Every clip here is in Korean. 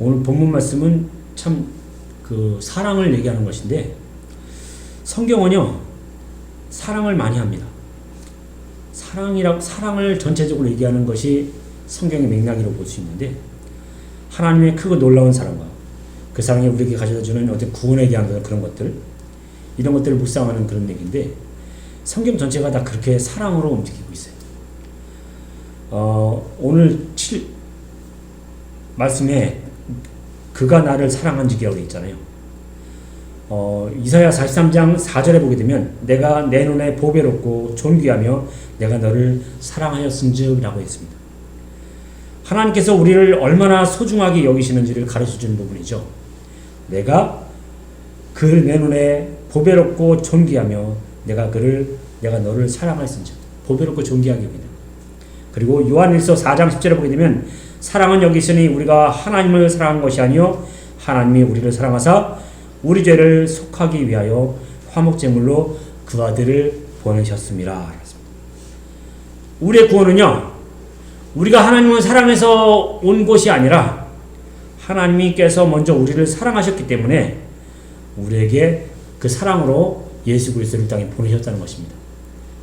오늘 본문 말씀은 참 그 사랑을 얘기하는 것인데, 성경은요 사랑을 많이 합니다. 사랑을 전체적으로 얘기하는 것이 성경의 맥락이라고 볼 수 있는데, 하나님의 크고 놀라운 사랑과 그 사랑이 우리에게 가져다주는 어떤 구원에 대한 그런 것들, 이런 것들을 묵상하는 그런 얘기인데, 성경 전체가 다 그렇게 사랑으로 움직이고 있어요. 오늘 말씀에 그가 나를 사랑한 지기라고 되어 있잖아요. 이사야 43장 4절에 보게 되면 내가 내 눈에 보배롭고 존귀하며 내가 너를 사랑하였은즉 라고 했습니다. 하나님께서 우리를 얼마나 소중하게 여기시는지를 가르쳐주는 부분이죠. 내가 내 눈에 보배롭고 존귀하며 내가 너를 사랑하였은즉, 보배롭고 존귀하게 여기다. 그리고 요한일서 4장 10절에 보게 되면 사랑은 여기 있으니 우리가 하나님을 사랑한 것이 아니요 하나님이 우리를 사랑하사 우리 죄를 속하기 위하여 화목제물로 그 아들을 보내셨습니다. 우리의 구원은요, 우리가 하나님을 사랑해서 온 것이 아니라 하나님께서 먼저 우리를 사랑하셨기 때문에 우리에게 그 사랑으로 예수 그리스도를 땅에 보내셨다는 것입니다.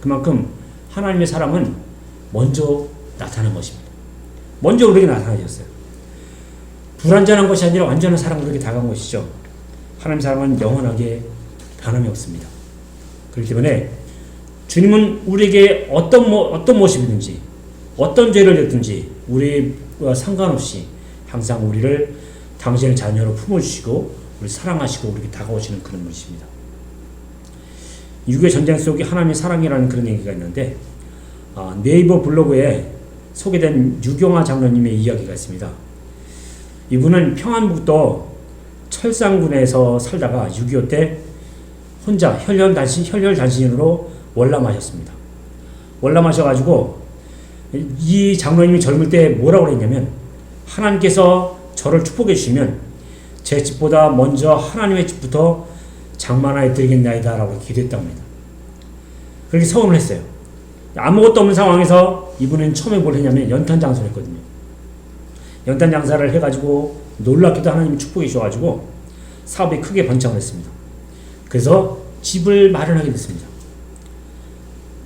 그만큼 하나님의 사랑은 먼저 나타난 것입니다. 먼저 우리에게 나타나셨어요. 불완전한 것이 아니라 완전한 사랑으로 우리에게 다가온 것이죠. 하나님의 사랑은 영원하게 변함이 없습니다. 그렇기 때문에 주님은 우리에게 어떤 모습이든지 어떤 죄를 졌든지 우리와 상관없이 항상 우리를 당신의 자녀로 품어주시고 우리 사랑하시고 우리에게 다가오시는 그런 분이십니다. 유교의 전쟁 속에 하나님의 사랑이라는 그런 얘기가 있는데, 네이버 블로그에 소개된 유경화 장로님의 이야기가 있습니다. 이분은 평안북도 철산군에서 살다가 6.25 때 혼자 혈혈단신으로 월남하셨습니다. 월남하셔가지고 이 장로님이 젊을 때 뭐라고 그랬냐면, 하나님께서 저를 축복해 주시면 제 집보다 먼저 하나님의 집부터 장만하여 드리겠나이다 라고 기도했다고 합니다. 그렇게 서원을 했어요. 아무것도 없는 상황에서 이분은 처음에 뭘 했냐면 연탄 장사를 했거든요. 연탄 장사를 해가지고 놀랍게도 하나님이 축복해 주셔가지고 사업이 크게 번창을 했습니다. 그래서 집을 마련하게 됐습니다.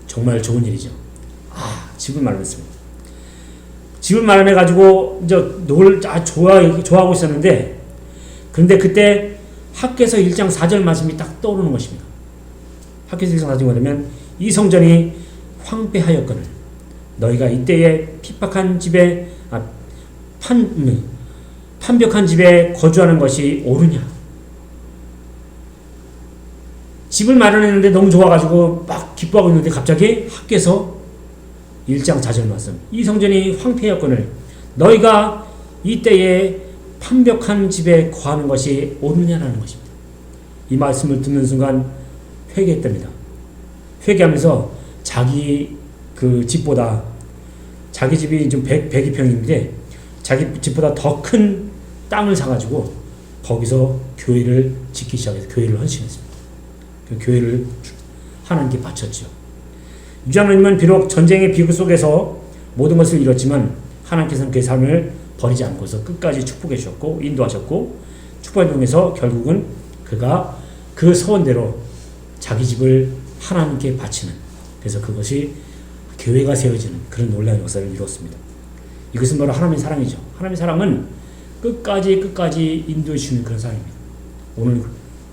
정말 좋은 일이죠. 집을 마련했습니다. 집을 마련해가지고 이제 좋아하고 있었는데, 그런데 그때 학개서 1장 4절 말씀이 딱 떠오르는 것입니다. 학개서 1장 4절이 뭐냐면 이 성전이 황폐하였거늘 너희가 이때에 핍박한 집에 판벽한 집에 거주하는 것이 옳으냐. 집을 마련했는데 너무 좋아가지고 막 기뻐하고 있는데 갑자기 학개서 1장 4절 말씀, 이 성전이 황폐하였거늘 너희가 이때에 판벽한 집에 거하는 것이 옳으냐라는 것입니다. 이 말씀을 듣는 순간 회개했답니다. 회개하면서 자기 그 집보다, 자기 집이 좀 102평인데 자기 집보다 더 큰 땅을 사가지고 거기서 교회를 짓기 시작해서 교회를 헌신했습니다. 그 교회를 하나님께 바쳤죠. 유장로님은 비록 전쟁의 비극 속에서 모든 것을 잃었지만 하나님께서는 그 삶을 버리지 않고서 끝까지 축복해 주셨고 인도하셨고 축복을 통해서 결국은 그가 그 서원대로 자기 집을 하나님께 바치는, 그래서 그것이 교회가 세워지는 그런 놀라운 역사를 이루었습니다. 이것은 바로 하나님의 사랑이죠. 하나님의 사랑은 끝까지 인도해 주시는 그런 사랑입니다. 오늘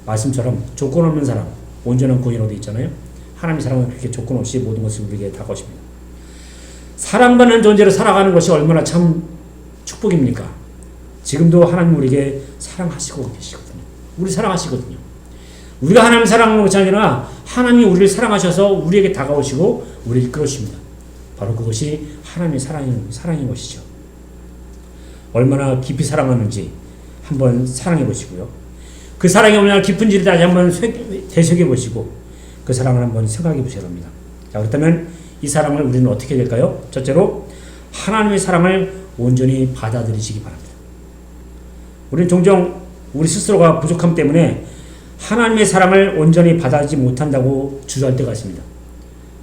말씀처럼 조건 없는 사랑, 온전한 구원이라고 되어 있잖아요. 하나님의 사랑은 그렇게 조건 없이 모든 것을 우리에게 다가오십니다. 사랑받는 존재로 살아가는 것이 얼마나 참 축복입니까? 지금도 하나님 우리에게 사랑하시고 계시거든요. 우리 사랑하시거든요. 우리가 하나님 사랑하는 것이 아니라 하나님이 우리를 사랑하셔서 우리에게 다가오시고 우리를 이끌어주십니다. 바로 그것이 하나님의 사랑인 것이죠. 얼마나 깊이 사랑하는지 한번 사랑해 보시고요. 그 사랑이 얼마나 깊은지를 다시 한번 되새겨 보시고 그 사랑을 한번 생각해 보셔야 합니다. 자, 그렇다면 이 사랑을 우리는 어떻게 해야 될까요? 첫째로 하나님의 사랑을 온전히 받아들이시기 바랍니다. 우리는 종종 우리 스스로가 부족함 때문에 하나님의 사랑을 온전히 받아들이지 못한다고 주저할 때가 있습니다.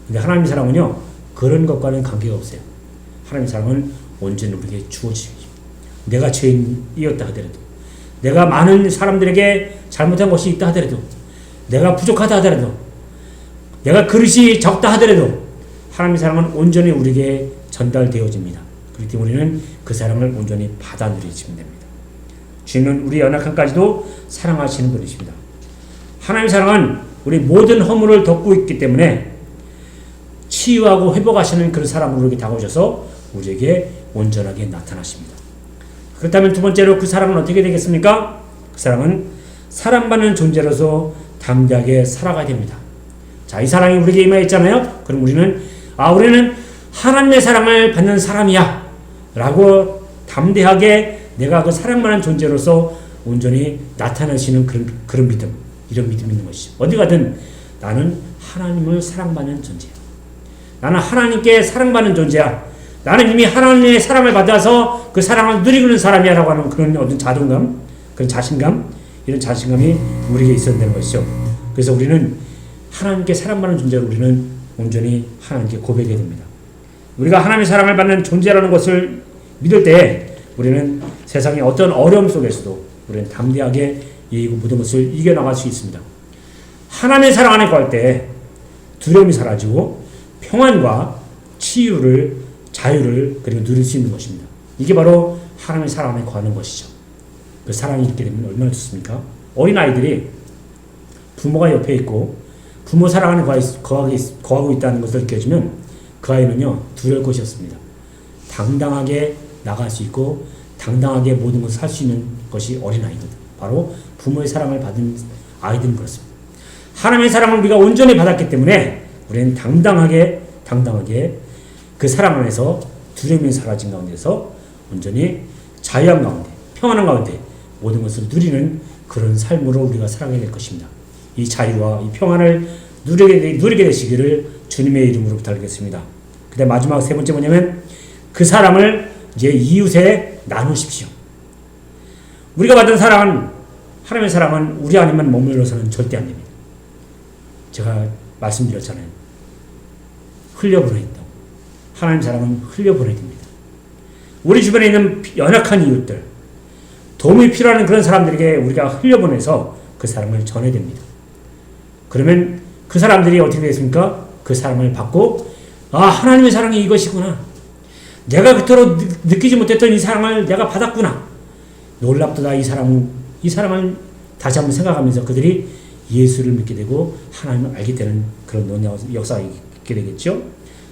근데 하나님의 사랑은요, 그런 것과는 관계가 없어요. 하나님의 사랑은 온전히 우리에게 주어지십니다. 내가 죄인이었다 하더라도, 내가 많은 사람들에게 잘못한 것이 있다 하더라도, 내가 부족하다 하더라도, 내가 그릇이 적다 하더라도 하나님의 사랑은 온전히 우리에게 전달되어집니다. 그렇기 때문에 우리는 그 사랑을 온전히 받아 누리시면 됩니다. 주님은 우리 연약함까지도 사랑하시는 분이십니다. 하나님의 사랑은 우리 모든 허물을 덮고 있기 때문에 치유하고 회복하시는 그런 사랑으로 우리에게 다가오셔서 우리에게 온전하게 나타나십니다. 그렇다면 두 번째로 그 사랑은 어떻게 되겠습니까? 그 사랑은 사랑받는 존재로서 담대하게 살아가야 됩니다. 자, 이 사랑이 우리에게 임하였잖아요. 그럼 우리는 하나님의 사랑을 받는 사람이야 라고 담대하게 내가 그 사랑받는 존재로서 온전히 나타나시는 그런 믿음, 이런 믿음이 있는 것이죠. 어디 가든 나는 하나님을 사랑받는 존재야. 나는 하나님께 사랑받는 존재야. 나는 이미 하나님의 사랑을 받아서 그 사랑을 누리고 있는 사람이야 라고 하는 그런 어떤 자존감, 그런 자신감, 이런 자신감이 우리에게 있어야 되는 것이죠. 그래서 우리는 하나님께 사랑받는 존재로 우리는 온전히 하나님께 고백해야 됩니다. 우리가 하나님의 사랑을 받는 존재라는 것을 믿을 때 우리는 세상의 어떤 어려움 속에서도 우리는 담대하게 이 모든 것을 이겨나갈 수 있습니다. 하나님의 사랑 안에 거할 때 두려움이 사라지고 평안과 치유를, 자유를 그리고 누릴 수 있는 것입니다. 이게 바로 하나님의 사랑 안에 거하는 것이죠. 그 사랑이 있게 되면 얼마나 좋습니까? 어린아이들이 부모가 옆에 있고 부모 사랑 안에 거하고 있다는 것을 느껴지면 그 아이는요, 두려울 것이 없습니다. 당당하게 나갈 수 있고 당당하게 모든 것을 할 수 있는 것이 어린아이거든. 바로 부모의 사랑을 받은 아이들은 그렇습니다. 하나님의 사랑을 우리가 온전히 받았기 때문에 우리는 당당하게 그 사랑 안에서 두려움이 사라진 가운데서 온전히 자유한 가운데, 평안한 가운데 모든 것을 누리는 그런 삶으로 우리가 살아가게 될 것입니다. 이 자유와 이 평안을 누리게 되시기를 주님의 이름으로 부탁드리겠습니다. 그 다음 마지막 세 번째 뭐냐면 그 사랑을 이제 이웃에 나누십시오. 우리가 받은 사랑은, 하나님의 사랑은 우리 안에만 머물러서는 절대 안 됩니다. 제가 말씀드렸잖아요. 흘려보내야 된다고. 하나님 사랑은 흘려보내야 됩니다. 우리 주변에 있는 연약한 이웃들, 도움이 필요한 그런 사람들에게 우리가 흘려보내서 그 사랑을 전해야 됩니다. 그러면 그 사람들이 어떻게 되겠습니까? 그 사랑을 받고, 아, 하나님의 사랑이 이것이구나. 내가 그토록 느끼지 못했던 이 사랑을 내가 받았구나. 놀랍도다. 이 사랑을 다시 한번 생각하면서 그들이 예수를 믿게 되고 하나님을 알게 되는 그런 역사가 있게 되겠죠.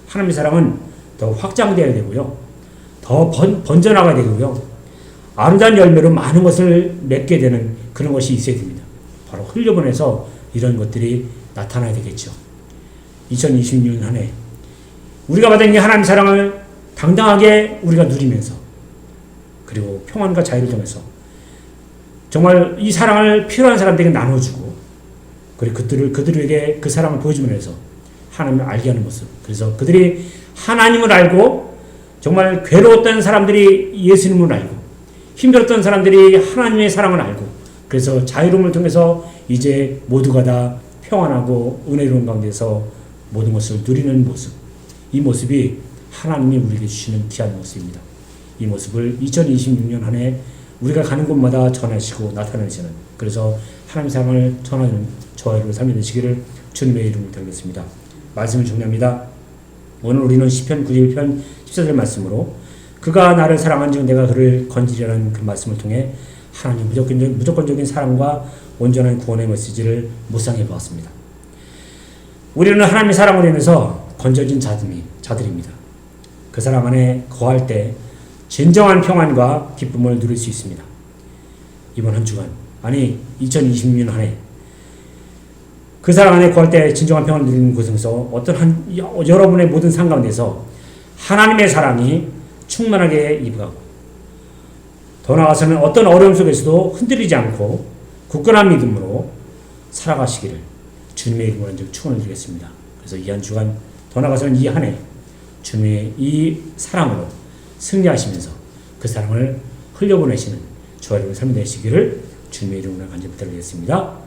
하나님의 사랑은 더 확장되어야 되고요. 더 번져나가야 되고요. 아름다운 열매로 많은 것을 맺게 되는 그런 것이 있어야 됩니다. 바로 흘려보내서 이런 것들이 나타나야 되겠죠. 2026년 한 해 우리가 받은 이 하나님의 사랑을 당당하게 우리가 누리면서 그리고 평안과 자유를 통해서 정말 이 사랑을 필요한 사람들에게 나눠주고 그리고 그들에게 그 사랑을 보여주면서 하나님을 알게 하는 모습. 그래서 그들이 하나님을 알고 정말 괴로웠던 사람들이 예수님을 알고 힘들었던 사람들이 하나님의 사랑을 알고 그래서 자유로움을 통해서 이제 모두가 다 평안하고 은혜로운 가운데서 모든 것을 누리는 모습. 이 모습이 하나님이 우리에게 주시는 귀한 모습입니다. 이 모습을 2026년 한 해 우리가 가는 곳마다 전하시고 나타내시는 그래서 하나님의 사랑을 전하는 저와 여러분의 삶이 되시기를 주님의 이름으로 드리겠습니다. 말씀을 정리합니다. 오늘 우리는 시편 91편 14절 말씀으로 그가 나를 사랑한즉 내가 그를 건지리라는 그 말씀을 통해 하나님 무조건적인 사랑과 온전한 구원의 메시지를 묵상해 보았습니다. 우리는 하나님의 사랑으로 인해서 건져진 자들입니다. 그 사랑 안에 거할 때 진정한 평안과 기쁨을 누릴 수 있습니다. 이번 한 주간, 아니 2026년 한 해 그 사랑 안에 거할 때 진정한 평안을 누리는 곳에서 여러분의 모든 삶 가운데서 하나님의 사랑이 충만하게 입어가고 더 나아가서는 어떤 어려움 속에서도 흔들리지 않고 굳건한 믿음으로 살아가시기를 주님의 이름으로 축원을 드리겠습니다. 그래서 이 한 주간 더 나아가서는 이 한 해 주님의 이 사랑으로 승리하시면서 그 사랑을 흘려보내시는 저와 여러분의 삶이 되시기를 주님의 이름으로 간절히 부탁드리겠습니다.